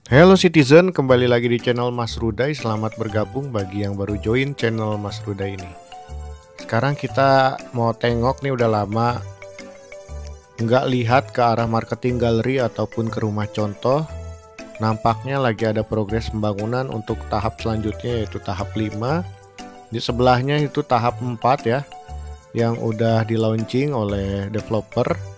Hello Citizen, kembali lagi di channel Mas Rudai. Selamat bergabung bagi yang baru join channel Mas Rudai ini. Sekarang kita mau tengok nih, udah lama nggak lihat ke arah marketing galeri ataupun ke rumah contoh. Nampaknya lagi ada progres pembangunan untuk tahap selanjutnya, yaitu tahap 5. Di sebelahnya itu tahap 4 ya, yang udah di launching oleh developer.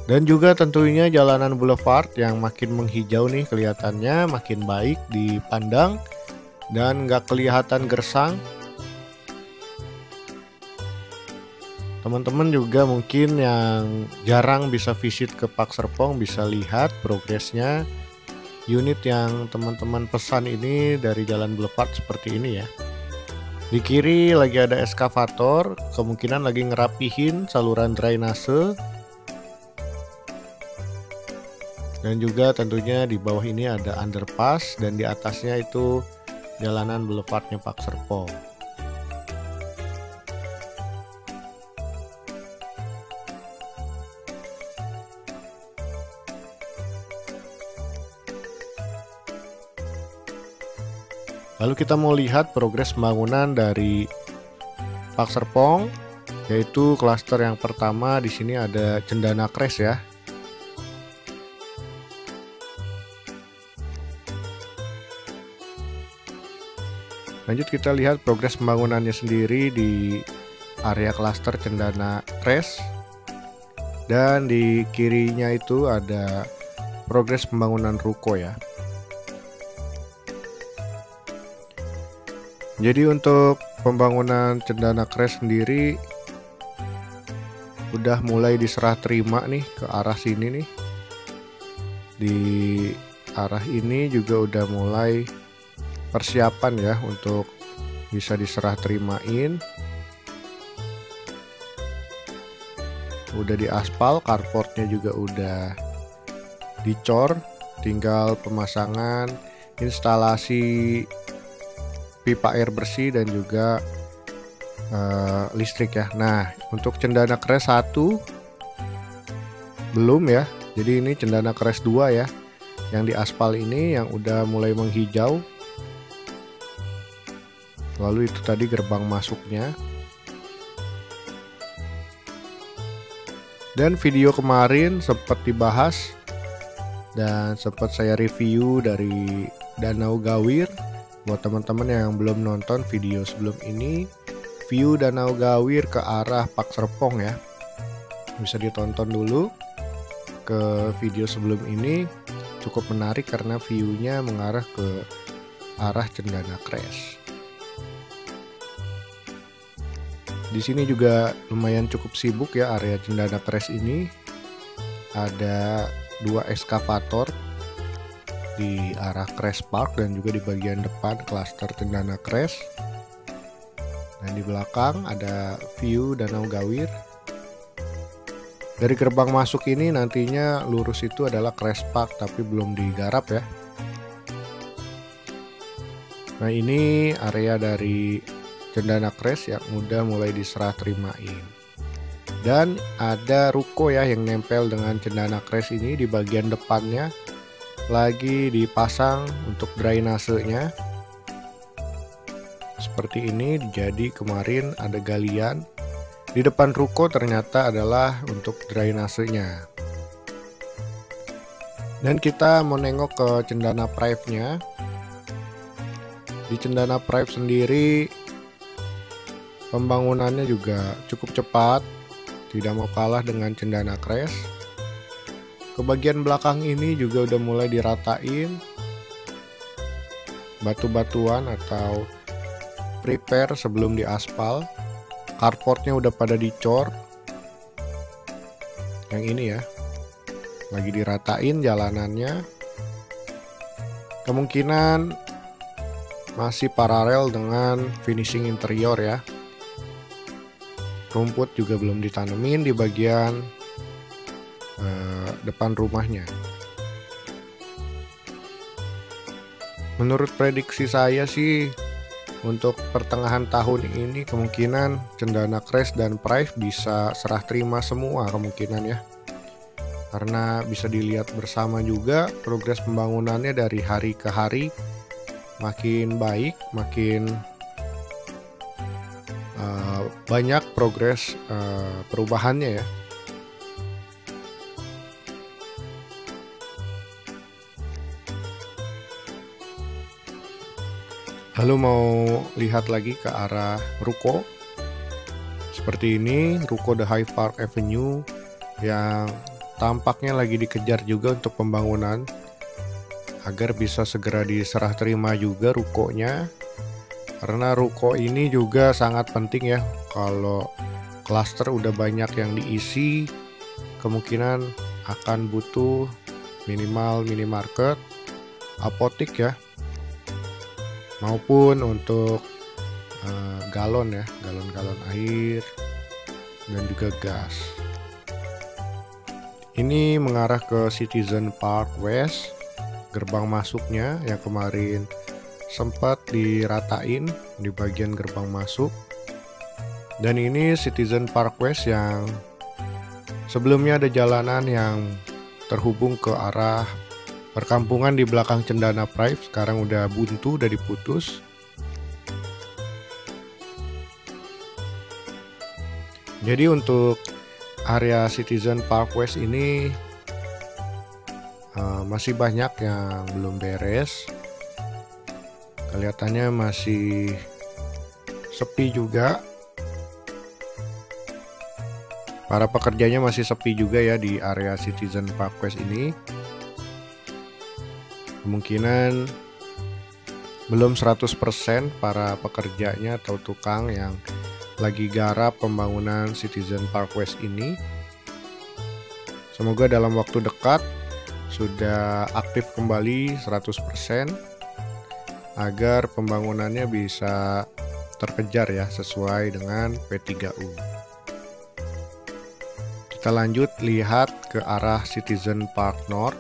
Dan juga tentunya jalanan boulevard yang makin menghijau nih, kelihatannya makin baik dipandang dan nggak kelihatan gersang. Teman-teman juga mungkin yang jarang bisa visit ke Park Serpong bisa lihat progresnya. Unit yang teman-teman pesan ini dari jalan boulevard seperti ini ya. Di kiri lagi ada eskavator, kemungkinan lagi ngerapihin saluran drainase. Dan juga tentunya di bawah ini ada underpass dan di atasnya itu jalanan boulevardnya Park Serpong. Lalu kita mau lihat progres pembangunan dari Park Serpong, yaitu klaster yang pertama di sini ada Cendana Crest ya. Lanjut kita lihat progres pembangunannya sendiri di area klaster Cendana Crest. Dan di kirinya itu ada progres pembangunan ruko ya. Jadi untuk pembangunan Cendana Crest sendiri udah mulai diserah terima nih ke arah sini nih. Di arah ini juga udah mulai persiapan ya untuk bisa diserah terimain. Udah diaspal, carportnya juga udah dicor, tinggal pemasangan instalasi pipa air bersih dan juga listrik ya. Nah, untuk Cendana Crest 1 belum ya. Jadi ini Cendana Crest 2 ya. Yang diaspal ini yang udah mulai menghijau. Lalu itu tadi gerbang masuknya. Dan video kemarin sempat dibahas dan sempat saya review dari Danau Gawir. Buat teman-teman yang belum nonton video sebelum ini, view Danau Gawir ke arah Park Serpong ya, bisa ditonton dulu. Ke video sebelum ini cukup menarik karena view-nya mengarah ke arah Cendana Crest. Di sini juga lumayan cukup sibuk ya area Cendana Crest ini. Ada 2 eskavator di arah Crest Park dan juga di bagian depan klaster Cendana Crest. Dan di belakang ada view Danau Gawir. Dari gerbang masuk ini nantinya lurus itu adalah Crest Park tapi belum digarap ya. Nah, ini area dari Cendana Crest yang udah mulai diserah terimain. Dan ada ruko ya yang nempel dengan Cendana Crest ini di bagian depannya. Lagi dipasang untuk drainasenya seperti ini. Jadi kemarin ada galian di depan ruko, ternyata adalah untuk drainasenya. Dan kita mau nengok ke Cendana Prive-nya. Di Cendana Prive sendiri pembangunannya juga cukup cepat, tidak mau kalah dengan Cendana Crest. Ke bagian belakang ini juga udah mulai diratain batu-batuan atau prepare sebelum diaspal. Carportnya udah pada dicor. Yang ini ya, lagi diratain jalanannya. Kemungkinan masih paralel dengan finishing interior ya. Rumput juga belum ditanemin di bagian depan rumahnya. Menurut prediksi saya sih untuk pertengahan tahun ini kemungkinan Cendana Crest dan Prive bisa serah terima semua kemungkinan ya. karena bisa dilihat bersama juga progres pembangunannya dari hari ke hari makin baik, makin banyak progres perubahannya ya. Lalu mau lihat lagi ke arah ruko. Seperti ini, ruko The Hyde Park Avenue yang tampaknya lagi dikejar juga untuk pembangunan agar bisa segera diserah terima juga rukonya. Karena ruko ini juga sangat penting ya. Kalau klaster udah banyak yang diisi, kemungkinan akan butuh minimal minimarket, apotik ya, maupun untuk galon ya, galon-galon air dan juga gas. Ini mengarah ke Citizen Park West, gerbang masuknya yang kemarin sempat diratain di bagian gerbang masuk. Dan ini Citizen Park West yang sebelumnya ada jalanan yang terhubung ke arah perkampungan di belakang Cendana Pride, sekarang udah buntu, udah diputus. Jadi untuk area Citizen Park West ini masih banyak yang belum beres. Kelihatannya masih sepi juga. Para pekerjanya masih sepi juga ya di area Citizen Park West ini. Kemungkinan belum 100% para pekerjanya atau tukang yang lagi garap pembangunan Citizen Park West ini. Semoga dalam waktu dekat sudah aktif kembali 100% agar pembangunannya bisa terkejar ya sesuai dengan P3U. Kita lanjut lihat ke arah Citizen Park North.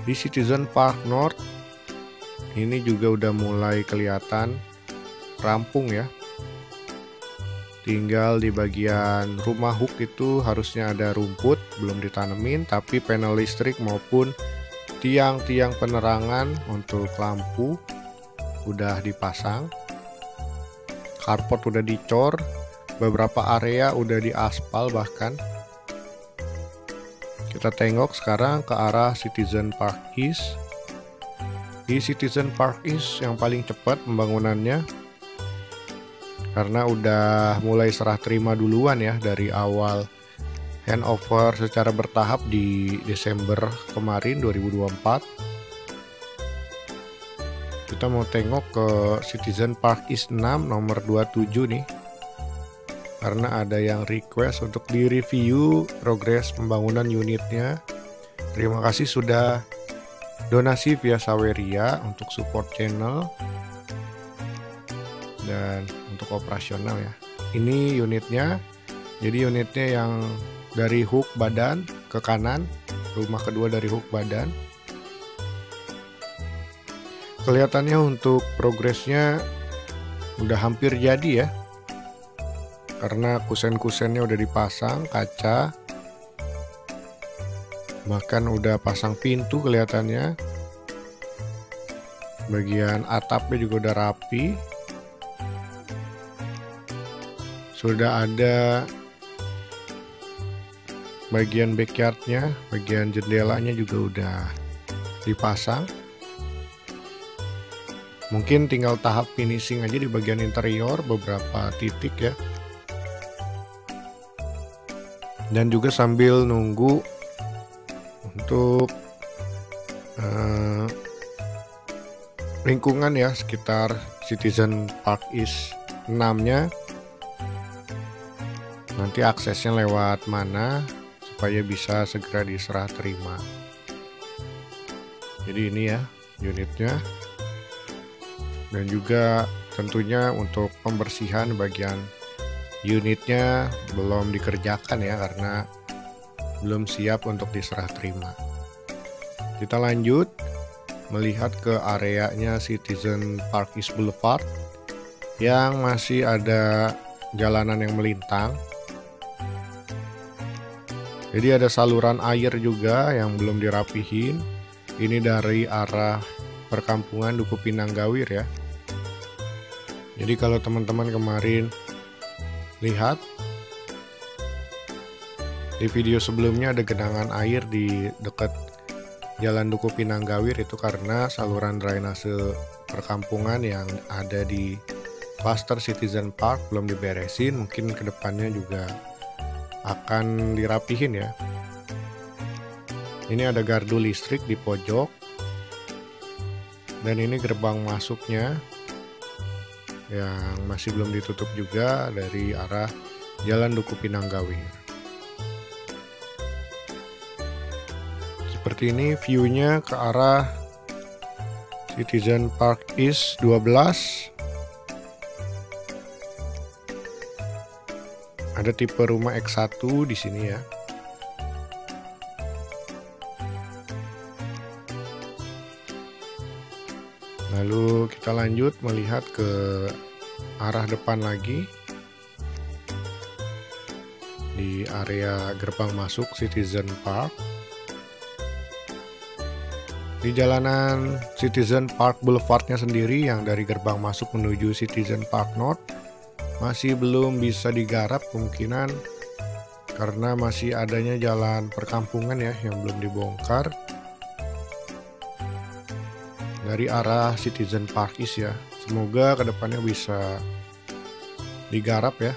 Di Citizen Park North ini juga udah mulai kelihatan rampung ya. Tinggal di bagian rumah hook itu harusnya ada rumput, belum ditanemin, tapi panel listrik maupun tiang-tiang penerangan untuk lampu udah dipasang. Carport udah dicor, beberapa area udah diaspal bahkan. Kita tengok sekarang ke arah Citizen Park East. Di Citizen Park East yang paling cepat pembangunannya, karena udah mulai serah terima duluan ya dari awal handover secara bertahap di Desember kemarin 2024. Kita mau tengok ke Citizen Park East 6 nomor 27 nih, karena ada yang request untuk direview progres pembangunan unitnya. Terima kasih sudah donasi via Saweria untuk support channel dan untuk operasional ya. Ini unitnya. Jadi unitnya yang dari hook badan ke kanan, rumah kedua dari hook badan. Kelihatannya untuk progresnya udah hampir jadi ya, karena kusen-kusennya udah dipasang, kaca, bahkan udah pasang pintu kelihatannya. Bagian atapnya juga udah rapi. Sudah ada bagian backyardnya, bagian jendelanya juga udah dipasang. Mungkin tinggal tahap finishing aja di bagian interior, beberapa titik ya. Dan juga sambil nunggu untuk lingkungan ya sekitar Citizen Park East 6-nya. Nanti aksesnya lewat mana supaya bisa segera diserah terima. Jadi ini ya unitnya. Dan juga tentunya untuk pembersihan bagian unitnya belum dikerjakan ya, karena belum siap untuk diserah terima. Kita lanjut melihat ke areanya Citizen Park East Boulevard yang masih ada jalanan yang melintang. Jadi ada saluran air juga yang belum dirapihin. Ini dari arah perkampungan Duku Pinang Gawir ya. Jadi kalau teman-teman kemarin lihat di video sebelumnya ada genangan air di dekat Jalan Duku Pinang Gawir, itu karena saluran drainase perkampungan yang ada di Cluster Citizen Park belum diberesin. Mungkin kedepannya juga akan dirapihin ya. Ini ada gardu listrik di pojok, dan ini gerbang masuknya yang masih belum ditutup juga dari arah Jalan Duku Pinang Gawir. Seperti ini view-nya ke arah Citizen Park East 12. Ada tipe rumah X1 di sini ya. Lalu kita lanjut melihat ke arah depan lagi. Di area gerbang masuk Citizen Park. Di jalanan Citizen Park Boulevardnya sendiri yang dari gerbang masuk menuju Citizen Park North masih belum bisa digarap kemungkinan karena masih adanya jalan perkampungan ya yang belum dibongkar dari arah Citizen Park East ya. Semoga kedepannya bisa digarap ya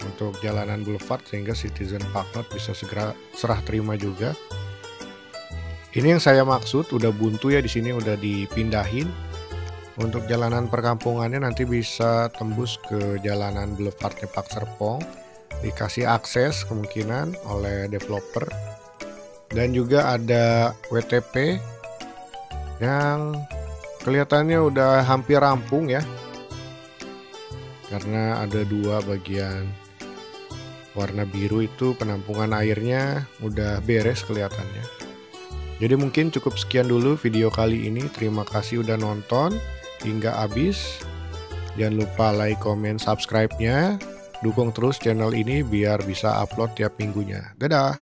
untuk jalanan boulevard sehingga Citizen Park North bisa segera serah terima juga. Ini yang saya maksud, udah buntu ya, di sini udah dipindahin. Untuk jalanan perkampungannya nanti bisa tembus ke jalanan Boulevardnya Pak Serpong, dikasih akses kemungkinan oleh developer. Dan juga ada WTP yang kelihatannya udah hampir rampung ya, karena ada dua bagian warna biru itu penampungan airnya udah beres kelihatannya. Jadi mungkin cukup sekian dulu video kali ini. Terima kasih udah nonton hingga habis. Jangan lupa like, comment, subscribe-nya. Dukung terus channel ini biar bisa upload tiap minggunya. Dadah!